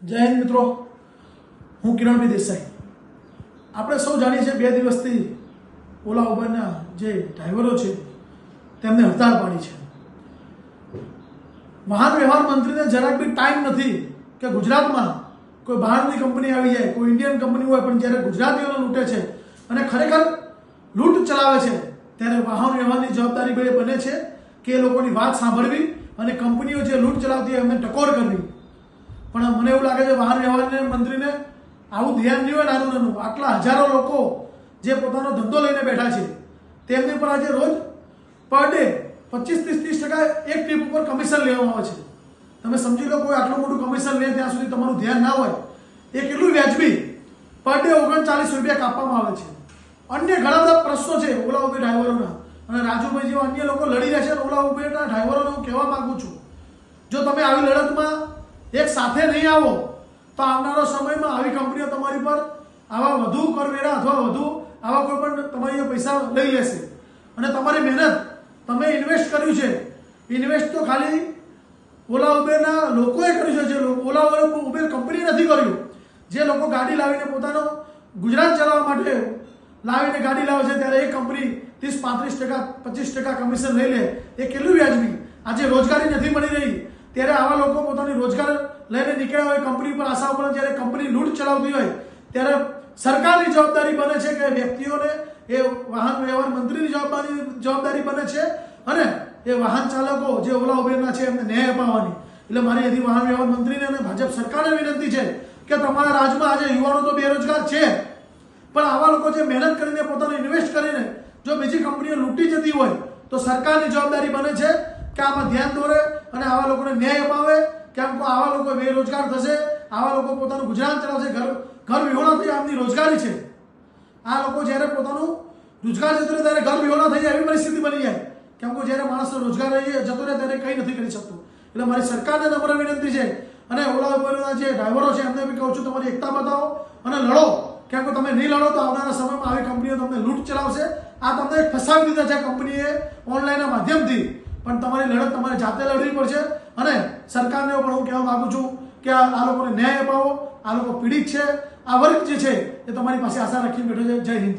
જય હિન્દ મિત્રો, હું કિરણભાઈ દેસાઈ. આપણે સૌ જાણીએ છીએ 2 દિવસથી ઓલા ઉબરના જે ડ્રાઈવરો છે તેમને હડતાળ પાડી છે. વાહન વ્યવહાર મંત્રીને જરાક બી ટાઈમ નથી કે ગુજરાતમાં કોઈ બહારની કંપની આવી જાય, કોઈ ઇન્ડિયન કંપની હોય, પણ જ્યારે ગુજરાતીઓને લૂંટે છે અને ખરેખર લૂંટ ચલાવે છે ત્યારે વાહન વ્યવહારની જવાબદારી ભાઈ બને છે કે એ લોકોની વાત સાંભળવી અને કંપનીઓ જે લૂંટ ચલાવતી હોય એમને ટકોર કરવી. પણ મને એવું લાગે છે વાહન વ્યવહાર મંત્રીને આવું ધ્યાન નહીં હોય. નાનું નાનું આટલા હજારો લોકો જે પોતાનો ધંધો લઈને બેઠા છે તેમની પર આજે રોજ પર ડે 25-30% એક ટ્રીપ ઉપર કમિશન લેવામાં આવે છે. તમે સમજી લો, કોઈ આટલું મોટું કમિશન લે ત્યાં સુધી તમારું ધ્યાન ના હોય એ કેટલું વ્યાજબી. પર ડે 39 રૂપિયા કાપવામાં આવે છે. અન્ય ઘણા બધા પ્રશ્નો છે ઓલા ઉબેર ડ્રાઈવરોના, અને રાજુભાઈ જેવા અન્ય લોકો લડી રહ્યા છે. ઓલા ઉબેરના ડ્રાઈવરોને હું કહેવા માંગુ છું, જો તમે આવી લડતમાં એક સાથે નહીં આવો તો આવનારા સમયમાં આવી કંપનીઓ તમારી પર આવા વધુ કરવેરા અથવા વધુ આવા કોઈ પણ તમારી પૈસા લઈ લેશે. અને તમારી મહેનત તમે ઇન્વેસ્ટ કર્યું છે, ઇન્વેસ્ટ તો ખાલી ઓલા ઉબેરના લોકોએ કર્યું છે. જે ઓલા ઉબેર કંપની નથી કર્યું. જે લોકો ગાડી લાવીને પોતાનો ગુજરાત ચલાવવા માટે લાવીને ગાડી લાવે છે ત્યારે એ કંપની 30-35%, 25% કમિશન લઈ લે એ કેટલું વ્યાજબી. આજે રોજગારી નથી મળી રહી ત્યારે આવા લોકો પોતાની રોજગાર લઈને નીકળ્યા હોય કંપની પર આશા ઉપર, જ્યારે કંપની લૂંટ ચલાવતી હોય ત્યારે સરકારની જવાબદારી બને છે કે વ્યક્તિઓને એ વાહન વ્યવહાર મંત્રીની જવાબદારી બને છે અને એ વાહન ચાલકો જે ઓલા ઉબેરના છે એમને ન્યાય અપાવવાની. એટલે મારી અહીંથી વાહન વ્યવહાર મંત્રીને અને ભાજપ સરકારને વિનંતી છે કે તમારા રાજ્યમાં આજે યુવાનો તો બેરોજગાર છે, પણ આવા લોકો જે મહેનત કરીને પોતાને ઇન્વેસ્ટ કરીને જો બીજી કંપનીઓ લૂંટી જતી હોય તો સરકારની જવાબદારી બને છે કે આમાં ધ્યાન દોરે અને આવા લોકોને ન્યાય અપાવે. કેમ કે આવા લોકો બેરોજગાર થશે, આવા લોકો પોતાનું ગુજરાન ચલાવશે, ઘર વિહોણા થઈ આમની રોજગારી છે. આ લોકો જ્યારે પોતાનું રોજગાર જતો રહે ત્યારે ઘર વિહોણા થઈ જાય એવી પરિસ્થિતિ બની જાય. કેમ કે જ્યારે માણસનો રોજગાર જતો રહે ત્યારે કંઈ નથી કરી શકતો. એટલે મારી સરકારને નમ્ર વિનંતી છે અને ઓલા ઉબરના જે ડ્રાઈવરો છે એમને બી કહું છું, તમારી એકતા બતાવો અને લડો. કેમ કે તમે નહીં લડો તો આવનારા સમયમાં આવી કંપનીઓ તમને લૂંટ ચલાવશે. આ તમને ફસાવી દીધા છે કંપનીએ ઓનલાઈનના માધ્યમથી, પણ તમારી લડત તમારે જાતે લડવી પડશે. અને સરકારને પણ હું કહેવા માંગુ છું કે આ લોકોને ન્યાય અપાવો. આ લોકો પીડિત છે, આ વર્ગ જે છે એ તમારી પાસે આશા રાખીને બેઠો છે. જય હિન્દ.